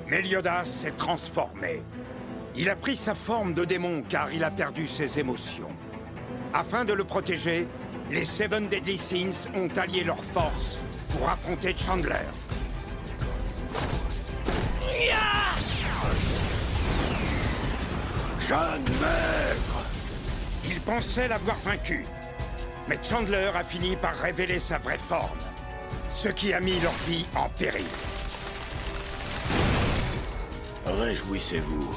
Meliodas s'est transformé. Il a pris sa forme de démon car il a perdu ses émotions. Afin de le protéger, les Seven Deadly Sins ont allié leurs forces pour affronter Chandler. Jeune maître! Il pensait l'avoir vaincu. Mais Chandler a fini par révéler sa vraie forme. Ce qui a mis leur vie en péril. Réjouissez-vous.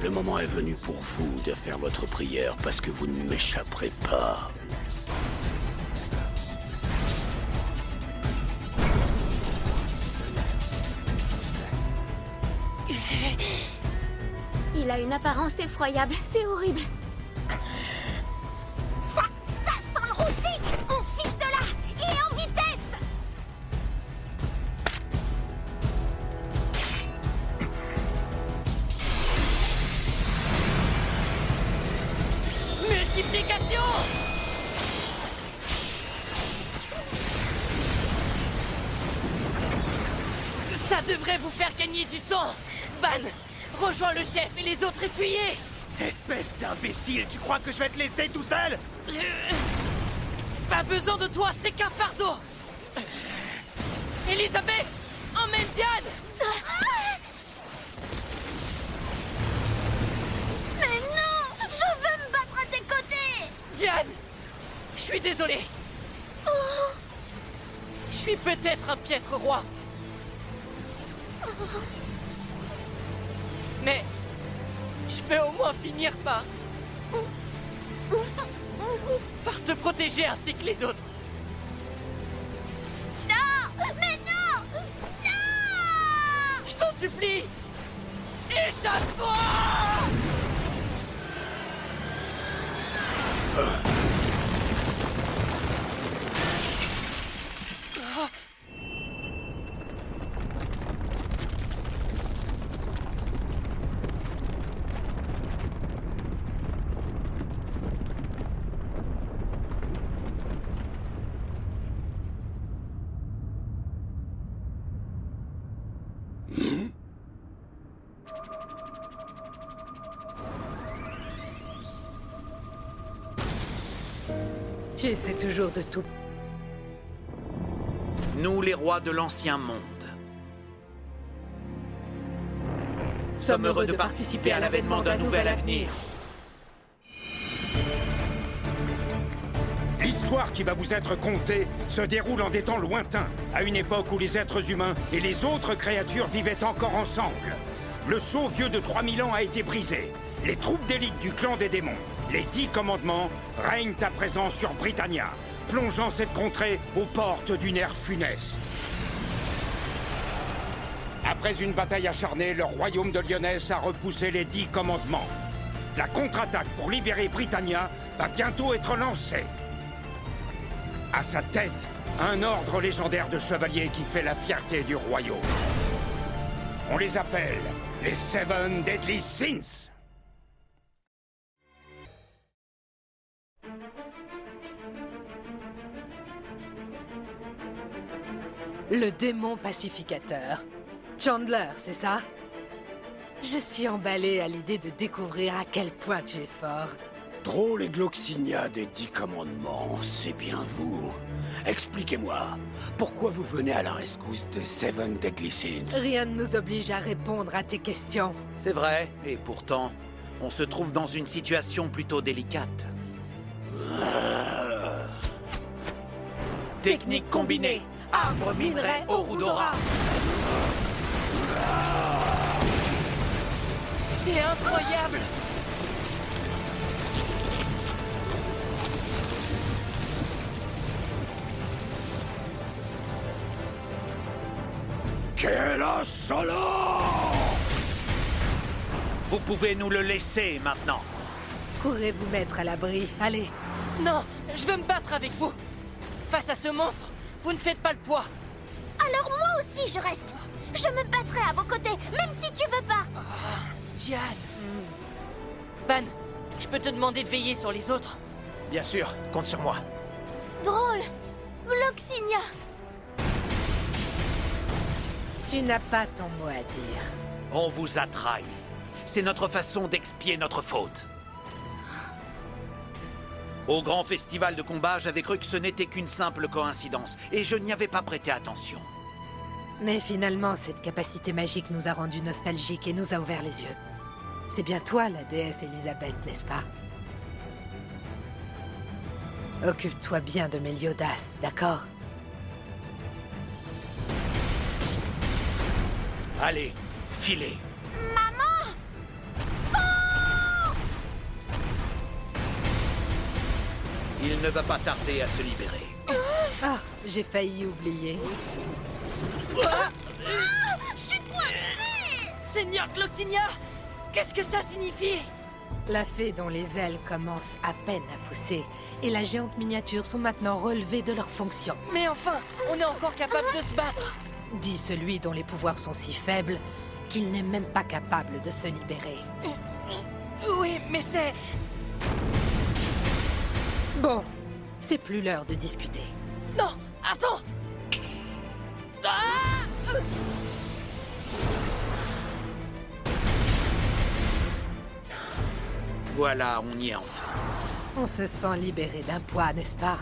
Le moment est venu pour vous de faire votre prière parce que vous ne m'échapperez pas. Il a une apparence effroyable, c'est horrible. Ça sent le roussi! On file de là! Et en vitesse! Multiplication! Ça devrait vous faire gagner du temps! Ban! Rejoins le chef et les autres effuyez! Espèce d'imbécile, tu crois que je vais te laisser tout seul? Pas besoin de toi, t'es qu'un fardeau! Elisabeth! Emmène Diane! Mais non! Je veux me battre à tes côtés! Diane! Je suis désolé! Je suis peut-être un piètre roi. Mais je vais au moins finir par te protéger ainsi que les autres. Non! Mais non! Non! Je t'en supplie! Échappe-toi! Tu essaies toujours de tout. Nous, les rois de l'ancien monde, Sommes heureux de participer à l'avènement d'un nouvel avenir. L'histoire qui va vous être contée se déroule en des temps lointains, à une époque où les êtres humains et les autres créatures vivaient encore ensemble. Le sceau vieux de 3000 ans a été brisé. Les troupes d'élite du clan des démons, les 10 commandements, règnent à présent sur Britannia, plongeant cette contrée aux portes d'une ère funeste. Après une bataille acharnée, le royaume de Lyonesse a repoussé les 10 commandements. La contre-attaque pour libérer Britannia va bientôt être lancée. À sa tête, un ordre légendaire de chevaliers qui fait la fierté du royaume. On les appelle les Seven Deadly Sins. Le démon pacificateur. Chandler, c'est ça? Je suis emballée à l'idée de découvrir à quel point tu es fort. Drôle et Gloxinia des 10 commandements, c'est bien vous. Expliquez-moi, pourquoi vous venez à la rescousse des Seven Deadly Sins? Rien ne nous oblige à répondre à tes questions. c'est vrai, et pourtant, on se trouve dans une situation plutôt délicate. Technique combinée. Arbre, minerai, Orudora. C'est incroyable! Quelle insolence! Vous pouvez nous le laisser maintenant. Courez vous mettre à l'abri. Allez. Non, je veux me battre avec vous. Face à ce monstre, vous ne faites pas le poids. Alors moi aussi je reste. Je me battrai à vos côtés, même si tu veux pas. Diane. Ban, je peux te demander de veiller sur les autres? Bien sûr, compte sur moi. Drôle. Gloxinia. Tu n'as pas ton mot à dire. On vous a trahi. C'est notre façon d'expier notre faute. Au grand festival de combat, j'avais cru que ce n'était qu'une simple coïncidence, et je n'y avais pas prêté attention. Mais finalement, cette capacité magique nous a rendus nostalgiques et nous a ouvert les yeux. C'est bien toi, la déesse Elisabeth, n'est-ce pas? Occupe-toi bien de Méliodas, d'accord? Allez, filez. Il ne va pas tarder à se libérer. Ah, j'ai failli oublier. Je suis coincée! Seigneur Gloxinia, qu'est-ce que ça signifie? La fée dont les ailes commencent à peine à pousser et la géante miniature sont maintenant relevées de leurs fonctions. Mais enfin, on est encore capable de se battre. Dit celui dont les pouvoirs sont si faibles qu'il n'est même pas capable de se libérer. Oui, mais c'est... Bon, c'est plus l'heure de discuter. Non, attends. Ah! Voilà, on y est enfin. On se sent libéré d'un poids, n'est-ce pas?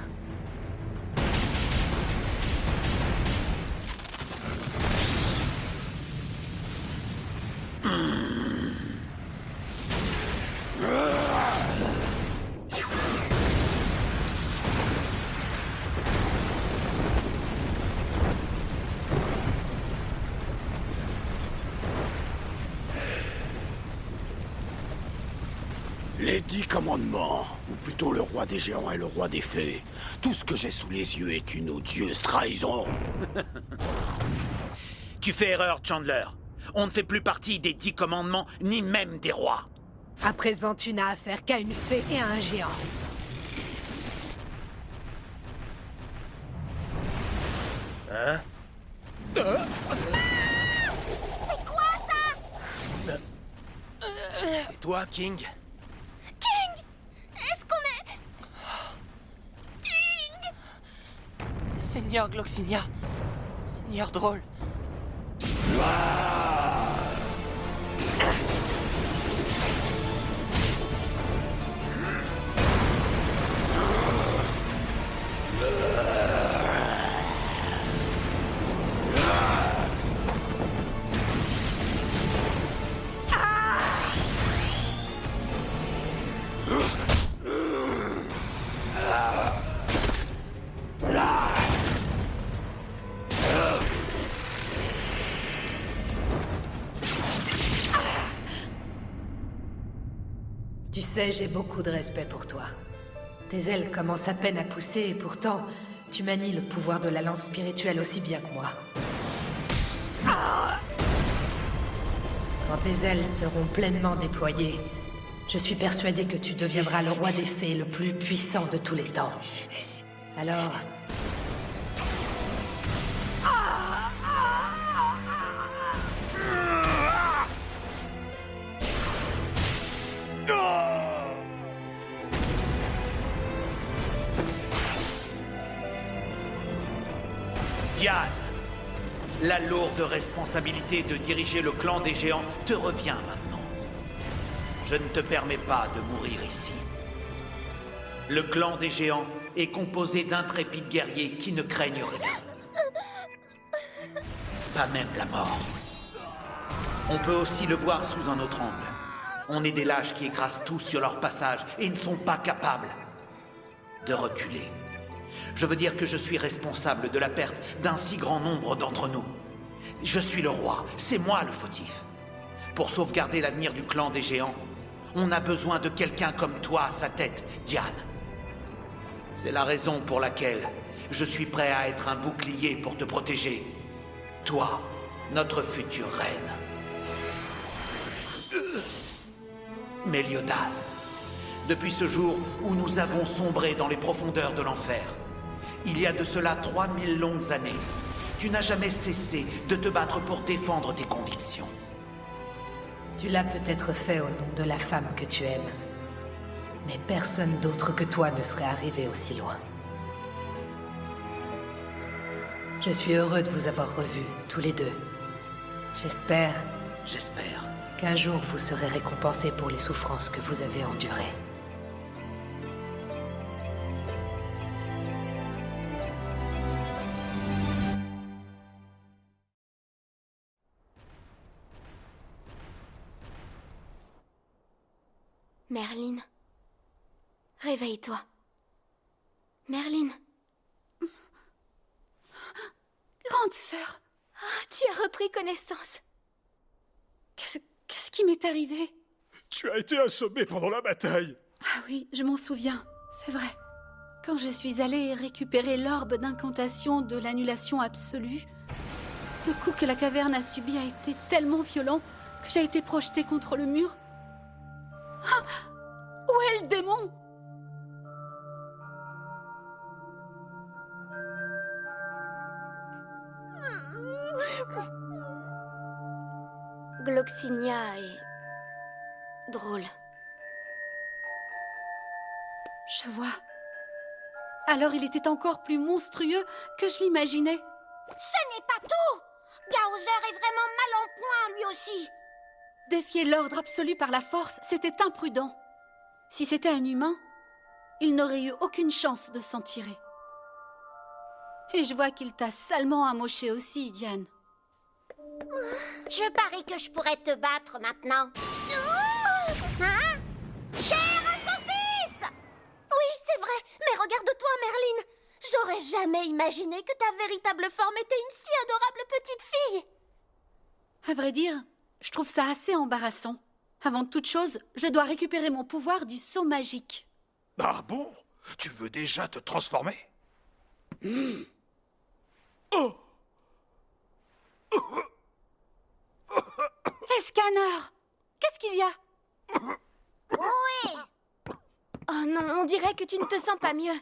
Les 10 commandements, ou plutôt le roi des géants et le roi des fées. Tout ce que j'ai sous les yeux est une odieuse trahison. Tu fais erreur, Chandler. On ne fait plus partie des 10 commandements, ni même des rois. À présent, tu n'as affaire qu'à une fée et à un géant. Hein? C'est quoi ça? C'est toi, King? King! Est-ce qu'on est... King! Seigneur Gloxinia, Seigneur drôle. Tu sais, j'ai beaucoup de respect pour toi. Tes ailes commencent à peine à pousser et pourtant, tu manies le pouvoir de la lance spirituelle aussi bien que moi. Quand tes ailes seront pleinement déployées, je suis persuadé que tu deviendras le roi des fées le plus puissant de tous les temps. Alors... Diane, la lourde responsabilité de diriger le clan des géants te revient maintenant. Je ne te permets pas de mourir ici. Le clan des géants est composé d'intrépides guerriers qui ne craignent rien. Pas même la mort. On peut aussi le voir sous un autre angle. On est des lâches qui écrasent tout sur leur passage et ne sont pas capables de reculer. Je veux dire que je suis responsable de la perte d'un si grand nombre d'entre nous. Je suis le roi, c'est moi le fautif. Pour sauvegarder l'avenir du clan des géants, on a besoin de quelqu'un comme toi à sa tête, Diane. C'est la raison pour laquelle je suis prêt à être un bouclier pour te protéger. Toi, notre future reine. Méliodas, depuis ce jour où nous avons sombré dans les profondeurs de l'enfer, il y a de cela 3000 longues années, tu n'as jamais cessé de te battre pour défendre tes convictions. Tu l'as peut-être fait au nom de la femme que tu aimes. Mais personne d'autre que toi ne serait arrivé aussi loin. Je suis heureux de vous avoir revus, tous les deux. J'espère J'espère. Qu'un jour vous serez récompensé pour les souffrances que vous avez endurées. Merlin. Réveille-toi. Merlin. Grande sœur, Ah, tu as repris connaissance. qu'est-ce qui m'est arrivé? Tu as été assommé pendant la bataille. Ah oui, je m'en souviens, c'est vrai. Quand je suis allée récupérer l'orbe d'incantation de l'annulation absolue, le coup que la caverne a subi a été tellement violent que j'ai été projetée contre le mur. Ah! Où est le démon? Gloxinia est... drôle. Je vois. Alors il était encore plus monstrueux que je l'imaginais. Ce n'est pas tout! Gaozer est vraiment mal en point, lui aussi! Défier l'ordre absolu par la force, c'était imprudent. Si c'était un humain, il n'aurait eu aucune chance de s'en tirer. Et je vois qu'il t'a salement amoché aussi, Diane. Je parie que je pourrais te battre maintenant. Hein? Chère saucisse! Oui, c'est vrai, mais regarde-toi, Merlin. J'aurais jamais imaginé que ta véritable forme était une si adorable petite fille. À vrai dire, je trouve ça assez embarrassant. Avant toute chose, je dois récupérer mon pouvoir du saut magique. Ah bon? Tu veux déjà te transformer? Oh! Escanor! Qu'est-ce qu'il y a? Oui. Oh non, on dirait que tu ne te sens pas mieux.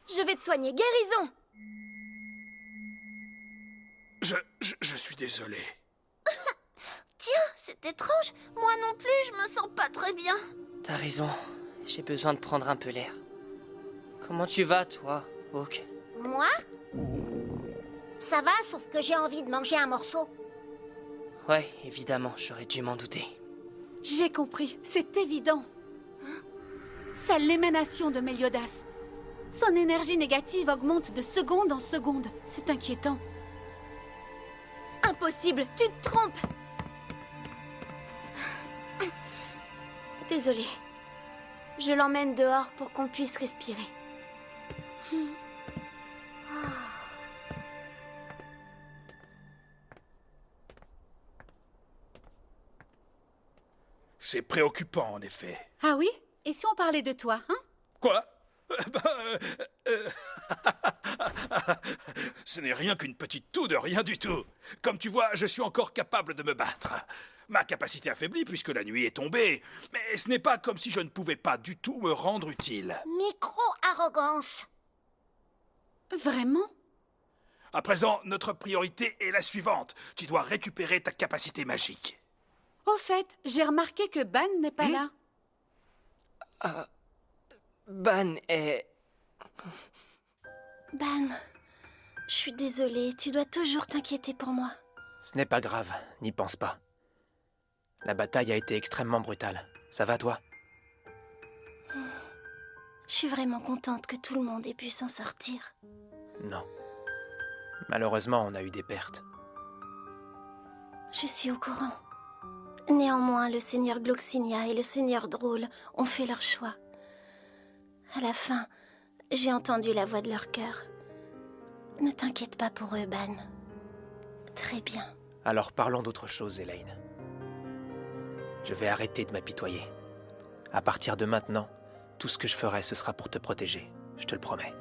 Je vais te soigner. Guérison! Je suis désolé. Tiens, c'est étrange. Moi non plus, je me sens pas très bien. T'as raison, j'ai besoin de prendre un peu l'air. Comment tu vas, toi, Hawk? Moi? Ça va, sauf que j'ai envie de manger un morceau. Ouais, évidemment, j'aurais dû m'en douter. J'ai compris, c'est évident. C'est l'émanation de Méliodas. Son énergie négative augmente de seconde en seconde. C'est inquiétant. Impossible, tu te trompes. Désolée. Je l'emmène dehors pour qu'on puisse respirer. C'est préoccupant, en effet. Ah oui? Et si on parlait de toi, hein? Quoi? Ce n'est rien qu'une petite toux de rien du tout. Comme tu vois, je suis encore capable de me battre. Ma capacité affaiblie puisque la nuit est tombée, mais ce n'est pas comme si je ne pouvais pas du tout me rendre utile. Micro-arrogance. Vraiment? À présent, notre priorité est la suivante. Tu dois récupérer ta capacité magique. Au fait, j'ai remarqué que Ban n'est pas là. Ban est... Ban, je suis désolée, tu dois toujours t'inquiéter pour moi. Ce n'est pas grave, n'y pense pas. La bataille a été extrêmement brutale. Ça va, toi? Je suis vraiment contente que tout le monde ait pu s'en sortir. Non. Malheureusement, on a eu des pertes. Je suis au courant. Néanmoins, le seigneur Gloxinia et le seigneur Drôle ont fait leur choix. À la fin, j'ai entendu la voix de leur cœur. Ne t'inquiète pas pour eux, Ban. Très bien. Alors parlons d'autre chose, Elaine. Je vais arrêter de m'apitoyer. À partir de maintenant, tout ce que je ferai, ce sera pour te protéger. Je te le promets.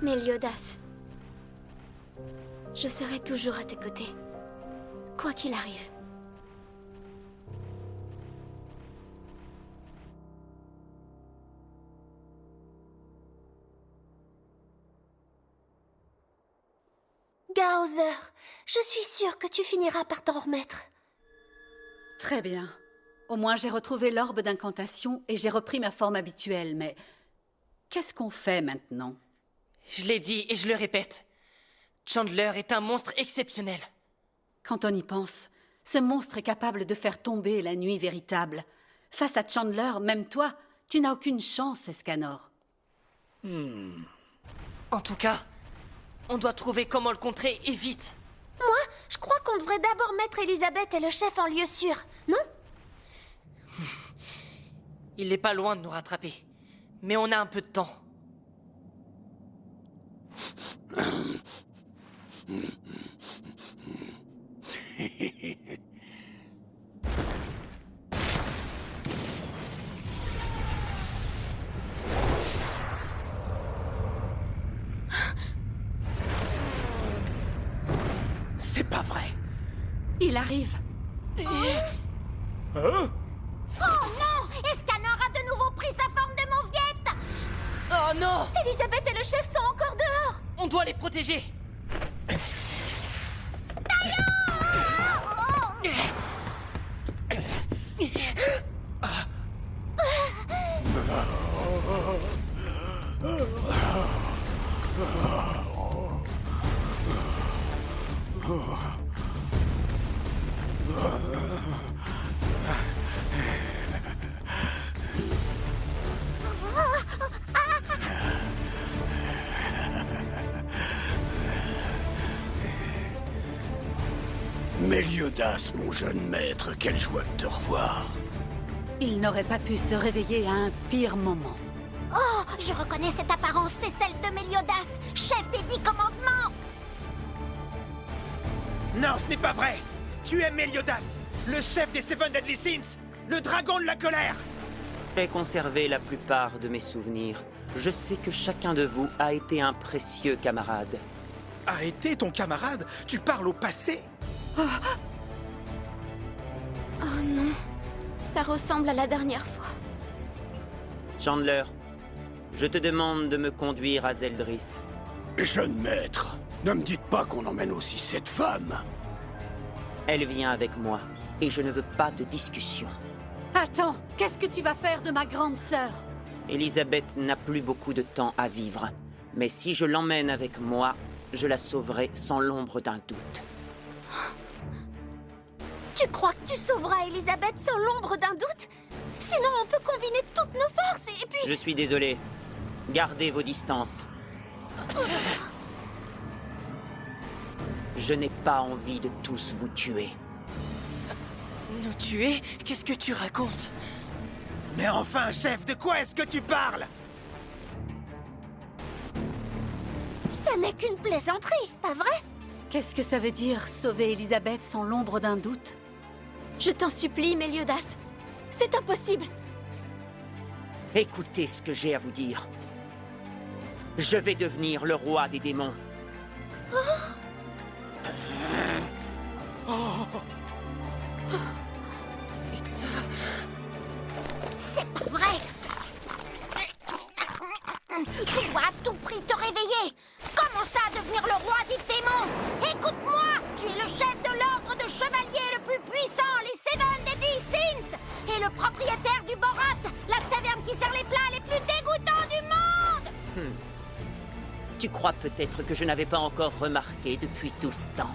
Méliodas, je serai toujours à tes côtés, quoi qu'il arrive. Gaozer, je suis sûre que tu finiras par t'en remettre. Très bien. Au moins, j'ai retrouvé l'orbe d'incantation et j'ai repris ma forme habituelle, mais... Qu'est-ce qu'on fait maintenant? Je l'ai dit et je le répète. Chandler est un monstre exceptionnel. Quand on y pense, ce monstre est capable de faire tomber la nuit véritable. Face à Chandler, même toi, tu n'as aucune chance, Escanor. En tout cas, on doit trouver comment le contrer et vite. Moi, je crois qu'on devrait d'abord mettre Elisabeth et le chef en lieu sûr, non? Il n'est pas loin de nous rattraper. Mais on a un peu de temps. C'est pas vrai. Il arrive. Hein? Oh non! Escanor a de nouveau pris sa forme de mauviette! Oh non! Elisabeth et le chef sont encore dehors! On doit les protéger. Méliodas, mon jeune maître, quelle joie de te revoir. Il n'aurait pas pu se réveiller à un pire moment. Oh, je reconnais cette apparence, c'est celle de Méliodas, chef des 10 commandements! Non, ce n'est pas vrai. Tu es Méliodas, le chef des Seven Deadly Sins, le dragon de la colère. J'ai conservé la plupart de mes souvenirs. Je sais que chacun de vous a été un précieux camarade. A été ton camarade? Tu parles au passé? Oh non, ça ressemble à la dernière fois. Chandler, je te demande de me conduire à Zeldris. Jeune maître, ne me dites pas qu'on emmène aussi cette femme. Elle vient avec moi, et je ne veux pas de discussion. Attends, qu'est-ce que tu vas faire de ma grande sœur? Elisabeth n'a plus beaucoup de temps à vivre. Mais si je l'emmène avec moi, je la sauverai sans l'ombre d'un doute. Tu crois que tu sauveras Elisabeth sans l'ombre d'un doute? Sinon, on peut combiner toutes nos forces et puis... Je suis désolé. Gardez vos distances. Je n'ai pas envie de tous vous tuer. Nous tuer? Qu'est-ce que tu racontes? Mais enfin, chef, de quoi est-ce que tu parles? Ça n'est qu'une plaisanterie, pas vrai? Qu'est-ce que ça veut dire, sauver Elisabeth sans l'ombre d'un doute? Je t'en supplie, Méliodas. C'est impossible. Écoutez ce que j'ai à vous dire. Je vais devenir le roi des démons. C'est pas vrai! Tu dois à tout prix te réveiller! Comment ça, devenir le roi des démons? Écoute-moi! Tu es le chef de l'ordre de chevaliers le plus puissant, les Seven Deadly Sins! Et le propriétaire du Borat, la taverne qui sert les plats les plus dégoûtants du monde! Tu crois peut-être que je n'avais pas encore remarqué depuis tout ce temps.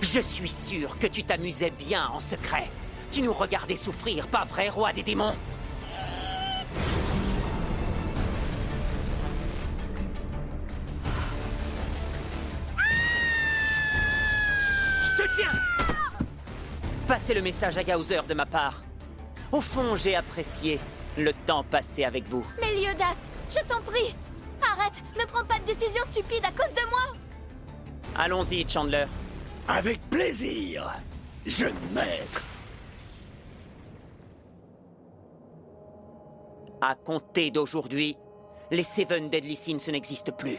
Je suis sûr que tu t'amusais bien en secret. Tu nous regardais souffrir, pas vrai, roi des démons? Je te tiens! Passez le message à Gauther de ma part. Au fond, j'ai apprécié le temps passé avec vous. Méliodas, je t'en prie. Arrête, ne prends pas de décision stupide à cause de moi. Allons-y, Chandler. Avec plaisir, jeune maître. À compter d'aujourd'hui, les Seven Deadly Sins n'existent plus.